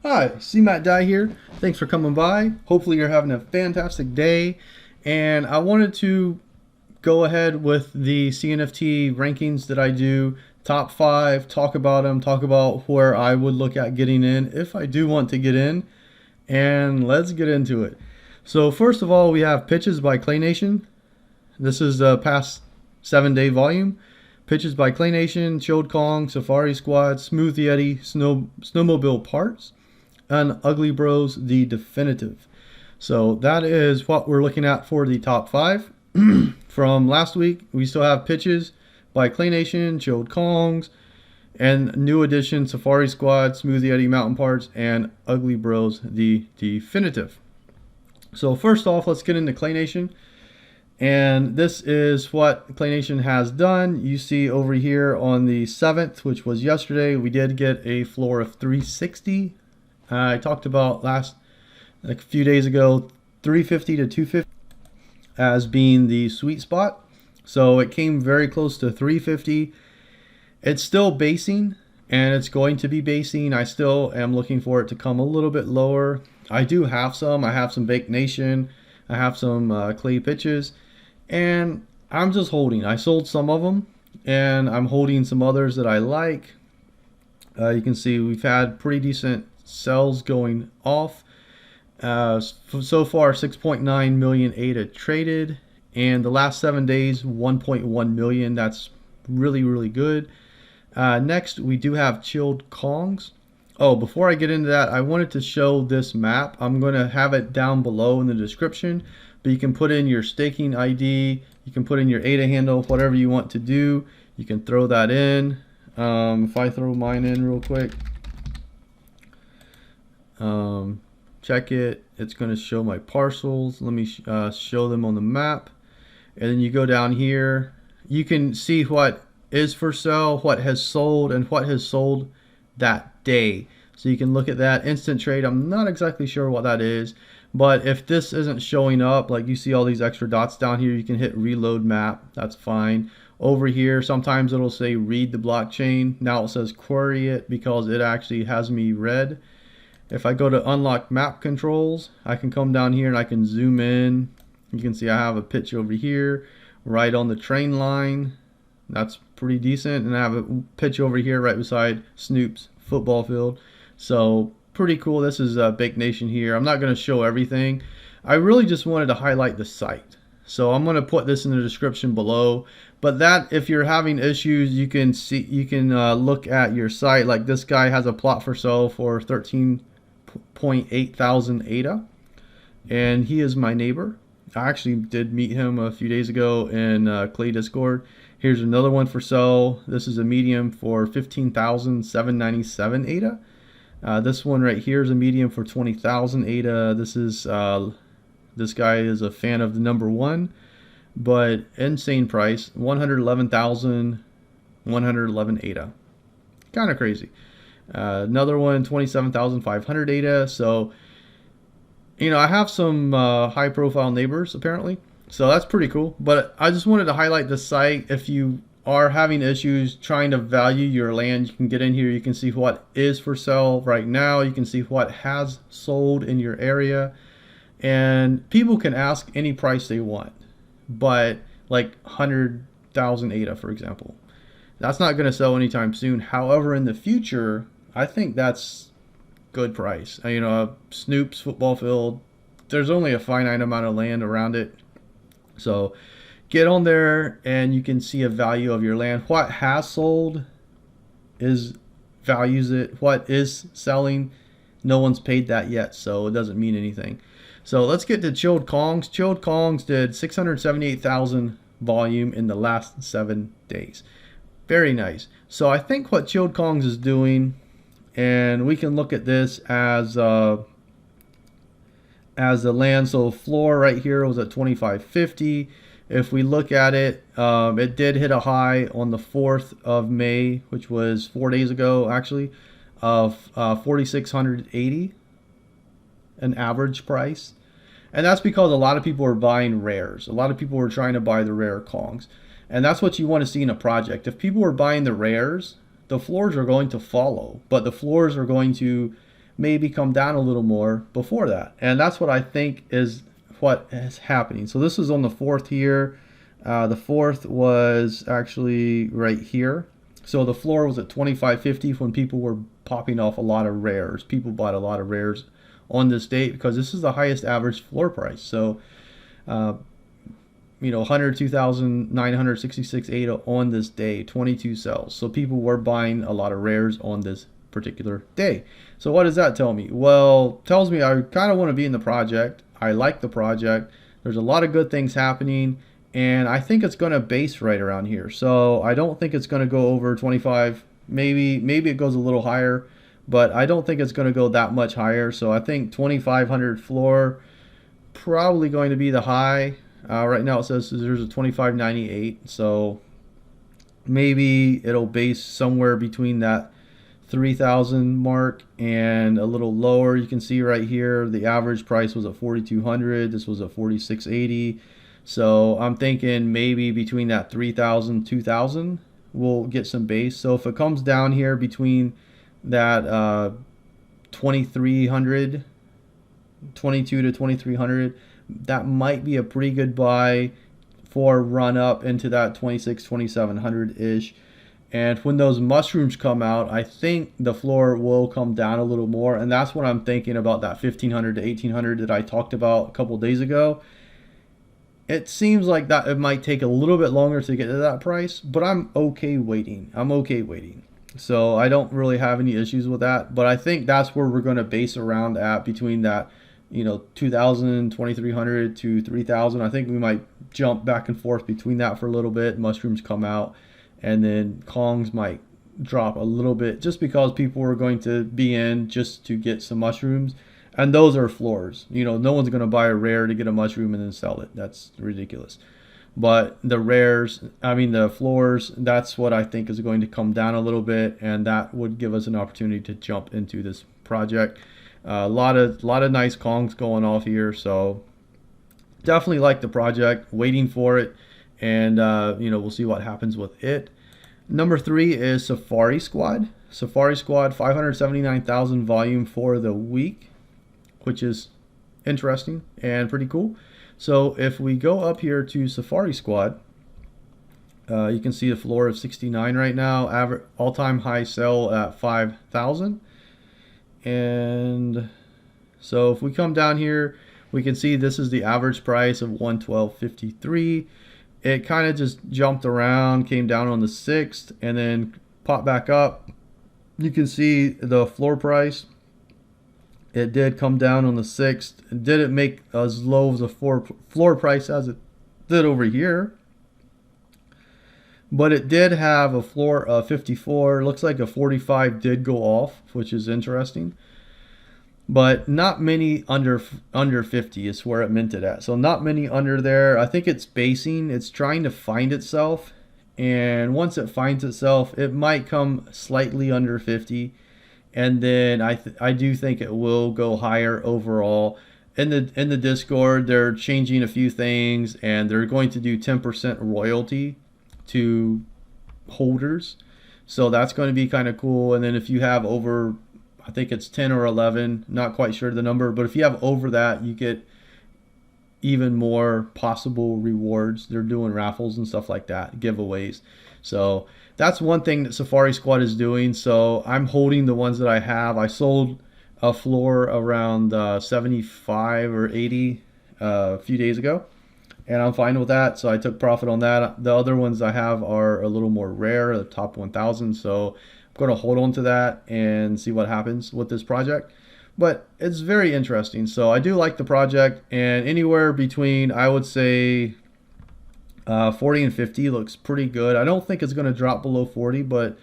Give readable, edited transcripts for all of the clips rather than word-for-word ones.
Hi, CMattDye here. Thanks for coming by. Hopefully you're having a fantastic day. And I wanted to go ahead with the CNFT rankings that I do, top 5, talk about them, talk about where I would look at getting in if I do want to get in. And let's get into it. So first of all, we have pitches by Cay Nation. This is the past 7-day volume. Pitches by Cay Nation, Chilled Kong, Safari Squad, Smooth Yeti, Snowmobile Parts, and Ugly Bros, the definitive. So that is what we're looking at for the top 5. From last week, we still have pitches by Cay Nation, Chilled Kongs, and new addition Safari Squad, Smooth Yeti Mountain Parts, and Ugly Bros, the definitive. So first off, let's get into Cay Nation. And this is what Cay Nation has done. You see over here on the 7th, which was yesterday, we did get a floor of 360. I talked about a few days ago, 350 to 250 as being the sweet spot. So it came very close to 350. It's still basing, and it's going to be basing. I still am looking for it to come a little bit lower. I do have some. I have some Cay Nation. I have some clay pitches, and I'm just holding. I sold some of them, and I'm holding some others that I like. You can see we've had pretty decent sells going off. So far, 6.9 million ADA traded, and the last 7 days, 1.1 million. That's really, really good. Next, we do have Chilled Kongs. Oh, before I get into that, I wanted to show this map. I'm going to have it down below in the description, but you can put in your staking ID, you can put in your ADA handle, whatever you want to do. You can throw that in. If I throw mine in real quick, check it. It's going to show my parcels. Let me show them on the map. And then you go down here. You can see what is for sale, what has sold, and what has sold that day. So you can look at that instant trade. I'm not exactly sure what that is, but if this isn't showing up, like you see all these extra dots down here, you can hit reload map. That's fine. Over here, sometimes it'll say read the blockchain. Now it says query it because it actually has me read. If I go to unlock map controls, I can come down here and I can zoom in. You can see I have a pitch over here right on the train line. That's pretty decent. And I have a pitch over here right beside Snoop's football field. So pretty cool. This is Cay Nation here. I'm not going to show everything. I really just wanted to highlight the site. So I'm going to put this in the description below. But that, if you're having issues, you can see, you can look at your site. Like this guy has a plot for sale for 13.8 thousand ADA, and he is my neighbor. I actually did meet him a few days ago in Clay Discord. Here's another one for sale. This is a medium for 15,797 ADA. This one right here is a medium for 20,000 ADA. This guy is a fan of the number 1, but insane price, 111,111 ADA. Kind of crazy. Another one, 27,500 ADA. So, you know, I have some high profile neighbors apparently. So that's pretty cool. But I just wanted to highlight the site. If you are having issues trying to value your land, you can get in here. You can see what is for sale right now. You can see what has sold in your area. And people can ask any price they want. But like 100,000 ADA, for example. That's not going to sell anytime soon. However, in the future, I think that's good price. You know, Snoop's football field, there's only a finite amount of land around it. So get on there and you can see a value of your land. What has sold is values it. What is selling, no one's paid that yet, so it doesn't mean anything. So let's get to Chilled Kongs. Chilled Kongs did 678,000 volume in the last 7 days. Very nice. So I think what Chilled Kongs is doing, and we can look at this as the land. So floor right here was at 2550. If we look at it, it did hit a high on the 4th of May, which was 4 days ago actually, of 4,680, an average price. And that's because a lot of people are buying rares. A lot of people are trying to buy the rare Kongs. And that's what you want to see in a project. If people are buying the rares, the floors are going to follow, but the floors are going to maybe come down a little more before that. And that's what I think is what is happening. So this is on the 4th here. The 4th was actually right here. So the floor was at 25.50 when people were popping off a lot of rares. People bought a lot of rares on this date because this is the highest average floor price. So, 102,966.8 on this day, 22 sells. So people were buying a lot of rares on this particular day. So what does that tell me? Well, tells me I kind of want to be in the project. I like the project. There's a lot of good things happening, and I think it's going to base right around here. So I don't think it's going to go over 25. Maybe it goes a little higher, but I don't think it's going to go that much higher. So I think 2,500 floor probably going to be the high. Right now it says there's a 25.98, so maybe it'll base somewhere between that 3,000 mark and a little lower. You can see right here the average price was at 4,200. This was at 4,680. So I'm thinking maybe between that 3,000 2,000 we'll get some base. So if it comes down here between that 2,300, 22 to 2,300, that might be a pretty good buy for a run up into that 26, 2,700 ish. And when those mushrooms come out, I think the floor will come down a little more. And that's what I'm thinking about, that 1,500 to 1,800 that I talked about a couple days ago. It seems like that it might take a little bit longer to get to that price, but I'm okay waiting. So I don't really have any issues with that. But I think that's where we're going to base around at, between that 2,000, 2,300 to 3,000. I think we might jump back and forth between that for a little bit. Mushrooms come out, and then Kongs might drop a little bit just because people are going to be in just to get some mushrooms. And those are floors. No one's going to buy a rare to get a mushroom and then sell it. That's ridiculous. But the the floors, that's what I think is going to come down a little bit, and that would give us an opportunity to jump into this project. A lot of nice Kongs going off here, so definitely like the project. Waiting for it, and we'll see what happens with it. Number 3 is Safari Squad. Safari Squad, 579,000 volume for the week, which is interesting and pretty cool. So if we go up here to Safari Squad, you can see a floor of 69 right now. Average all-time high sell at 5,000. And so if we come down here, we can see this is the average price of 112.53. It kind of just jumped around, came down on the 6th, and then popped back up. You can see the floor price. It did come down on the 6th. It didn't make as low as a floor price as it did over here, but it did have a floor of 54. Looks like a 45 did go off, which is interesting. But not many under 50 is where it minted at. So not many under there. I think it's basing. It's trying to find itself. And once it finds itself, it might come slightly under 50. And then I do think it will go higher overall. In the Discord, they're changing a few things, and they're going to do 10% royalty to holders. So that's going to be kind of cool. And then if you have over, I think it's 10 or 11, not quite sure the number, but if you have over that, you get even more possible rewards. They're doing raffles and stuff like that, giveaways. So that's one thing that Safari Squad is doing. So I'm holding the ones that I have. I sold a floor around 75 or 80 a few days ago, and I'm fine with that. So I took profit on that. The other ones I have are a little more rare, the top 1,000. So I'm going to hold on to that and see what happens with this project. But it's very interesting. So I do like the project, and anywhere between, I would say, 40 and 50 looks pretty good. I don't think it's going to drop below 40, but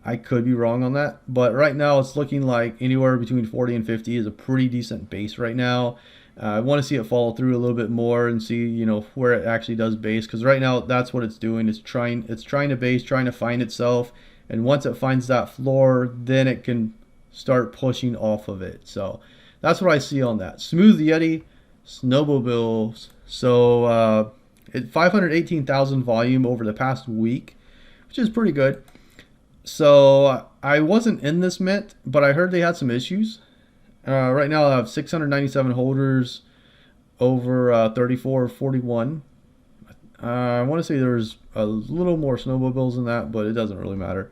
I could be wrong on that. But right now it's looking like anywhere between 40 and 50 is a pretty decent base right now. I want to see it follow through a little bit more and see, where it actually does base, because right now that's what it's doing. It's trying to base, trying to find itself, and once it finds that floor, then it can start pushing off of it. So that's what I see on that. Smooth Yeti, Snowmobiles. So 518,000 volume over the past week, which is pretty good. So I wasn't in this mint, but I heard they had some issues. Right now I have 697 holders over 3441. I want to say there's a little more snowmobiles than that, but it doesn't really matter.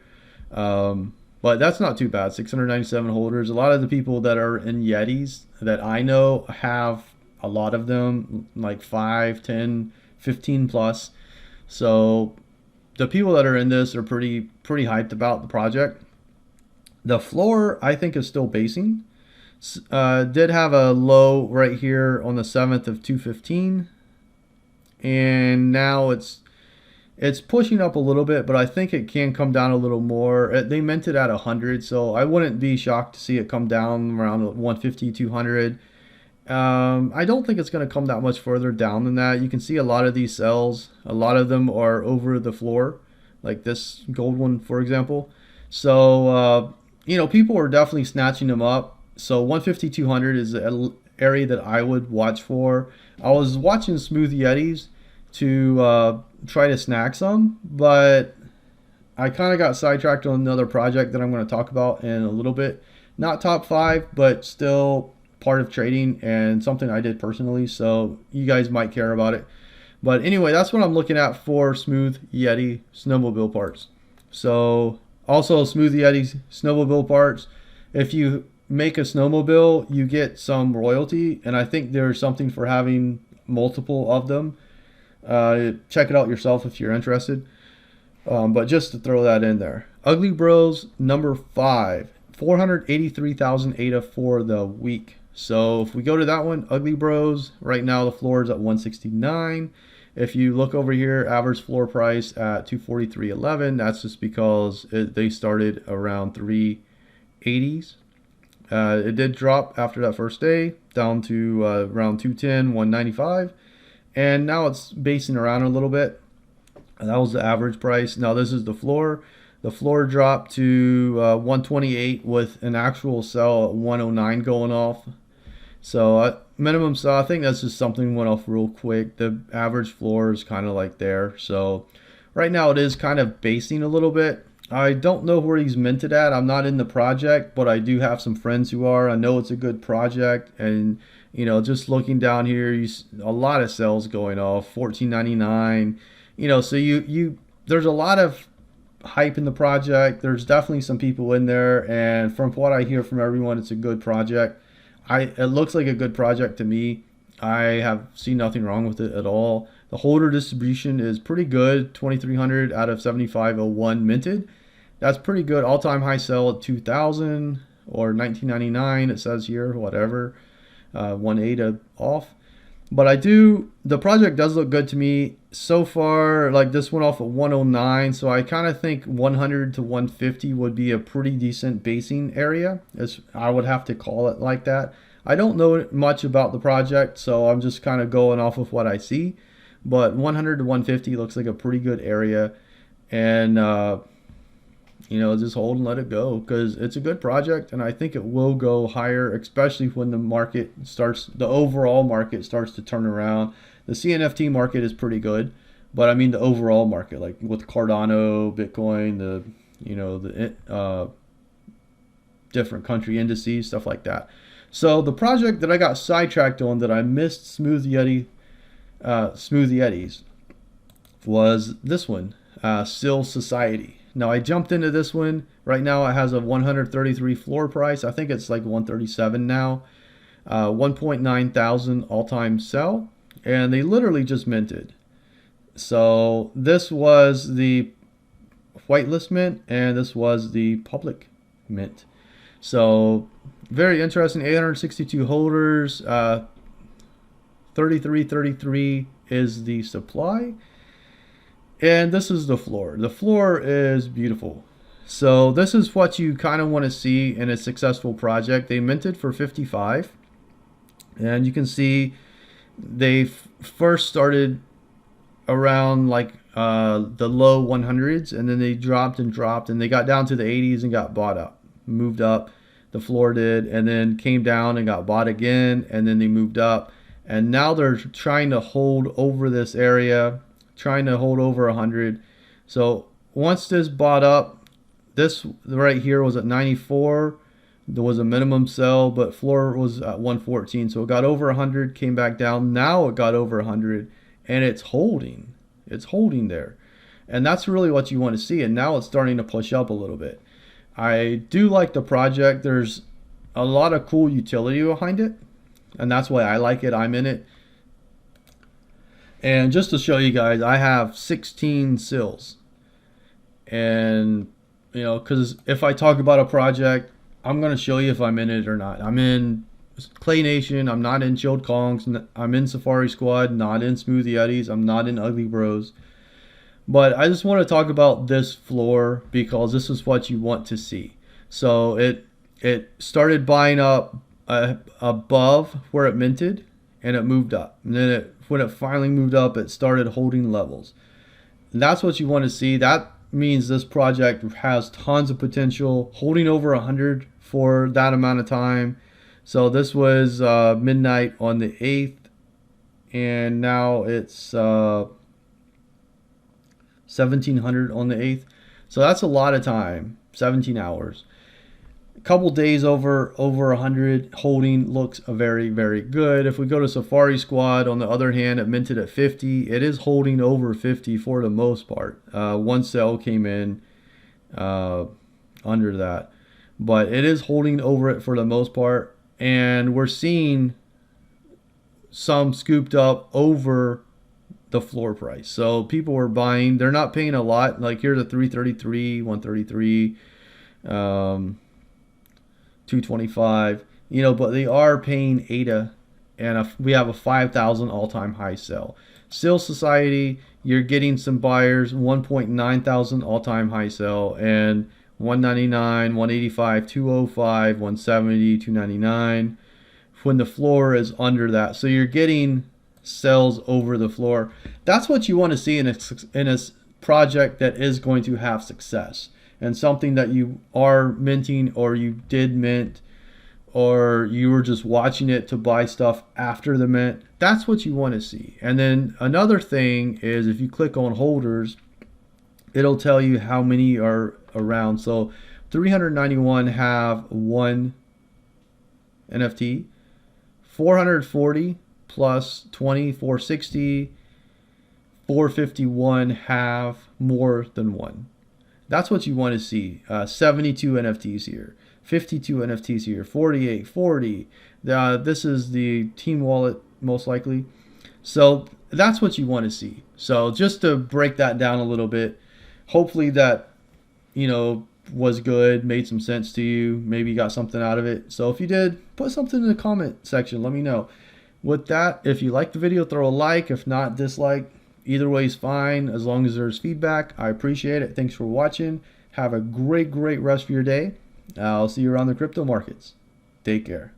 But that's not too bad. 697 holders. A lot of the people that are in Yetis that I know have a lot of them, like 5, 10, 15 plus. So the people that are in this are pretty hyped about the project. The floor I think is still basing. Did have a low right here on the 7th of 215, and now it's pushing up a little bit, but I think it can come down a little more. They meant it at 100, so I wouldn't be shocked to see it come down around 150, 200. I don't think it's going to come that much further down than that. You can see a lot of these cells, a lot of them are over the floor, like this gold one, for example. So, people are definitely snatching them up. So 150, 200 is an area that I would watch for. I was watching Smooth Yetis to try to snag some, but I kind of got sidetracked on another project that I'm going to talk about in a little bit. Not top 5, but still part of trading and something I did personally, so you guys might care about it. But anyway, that's what I'm looking at for Smooth Yeti snowmobile parts. So also Smooth Yeti snowmobile parts, if you make a snowmobile, you get some royalty, and I think there's something for having multiple of them. Check it out yourself if you're interested. But just to throw that in there. Ugly Bros number 5, 483,000 ADA for the week. So if we go to that one, Ugly Bros, right now the floor is at 169. If you look over here, average floor price at 243.11. That's just because they started around 380s. It did drop after that first day down to around 210, 195, and now it's basing around a little bit. That was the average price. Now this is the floor. The floor dropped to 128 with an actual sell at 109 going off. So minimum sell, I think that's just something went off real quick. The average floor is kind of like there. So right now it is kind of basing a little bit. I don't know where he's minted at. I'm not in the project, but I do have some friends who are. I know it's a good project, and just looking down here, a lot of sales going off. 14.99. So you there's a lot of hype in the project. There's definitely some people in there, and from what I hear from everyone, it's a good project. It looks like a good project to me. I have seen nothing wrong with it at all. The holder distribution is pretty good. 2,300 out of 7,501 minted. That's pretty good. All-time high sell at 2,000 or 19.99. It says here, whatever. 1.8 off. But the project does look good to me so far. Like this went off at 109, so I kind of think 100 to 150 would be a pretty decent basing area, as I would have to call it like that. I don't know much about the project, so I'm just kind of going off of what I see. But 100 to 150 looks like a pretty good area, and just hold and let it go, because it's a good project, and I think it will go higher, especially when the overall market starts to turn around. The CNFT market is pretty good, but I mean the overall market, like with Cardano, Bitcoin, the different country indices, stuff like that. So the project that I got sidetracked on, that I missed Smooth Yetis, was this one, Still Society. Now I jumped into this one. Right now it has a 133 floor price. I think it's like 137 now. 1.9 thousand all-time sell, and they literally just minted. So this was the whitelist mint, and this was the public mint. So very interesting. 862 holders. 3333 is the supply. And this is the floor. The floor is beautiful. So this is what you kind of want to see in a successful project. They minted for 55. And you can see they first started around like the low 100s, and then they dropped, and they got down to the 80s and got bought up, moved up. The floor did, and then came down and got bought again, and then they moved up. And now they're trying to hold over this area, trying to hold over 100. So once this bought up, this right here was at 94. There was a minimum sell, but floor was at 114, so it got over 100, came back down. Now it got over 100, and it's holding. It's holding there, and that's really what you want to see. And now it's starting to push up a little bit. I do like the project. There's a lot of cool utility behind it, and that's why I like it. I'm in it. And just to show you guys, I have 16 sills, and you know, because if I talk about a project, I'm going to show you if I'm in it or not. I'm in Cay Nation. I'm not in Chilled Kongs. I'm in Safari Squad, not in Smooth Yetis. I'm not in Ugly Bros. But I just want to talk about this floor because this is what you want to see. So it started buying up above where it minted, and it moved up. And then when it finally moved up, it started holding levels. And that's what you want to see. That means this project has tons of potential, holding over 100 for that amount of time. So this was midnight on the 8th, and now it's 1700 on the 8th. So that's a lot of time, 17 hours. A couple days over 100 holding looks very, very good. If we go to Safari Squad, on the other hand, it minted at 50. It is holding over 50 for the most part. One sell came in under that, but it is holding over it for the most part, and we're seeing some scooped up over the floor price. So people were buying. They're not paying a lot. Like here's a 333, 133, 225. You know, but they are paying ADA, and we have a 5,000 all-time high sell. Still Society, you're getting some buyers. 1.9 thousand all-time high sell, and 199, 185, 205, 170, 299. When the floor is under that, so you're getting sells over the floor. That's what you want to see in a project that is going to have success, and something that you are minting, or you did mint, or you were just watching it to buy stuff after the mint. That's what you want to see. And then another thing is, if you click on holders, it'll tell you how many are around. So 391 have one NFT, 440 plus 20, 460, 451 have more than one. That's what you want to see. 72 NFTs here, 52 NFTs here, 48, 40. This is the team wallet most likely. So that's what you want to see. So just to break that down a little bit, hopefully that, you know, was good, made some sense to you. Maybe you got something out of it. So if you did, put something in the comment section. Let me know. With that, if you like the video, throw a like. If not, dislike. Either way is fine, as long as there's feedback. I appreciate it. Thanks for watching. Have a great rest of your day. I'll see you around the crypto markets. Take care.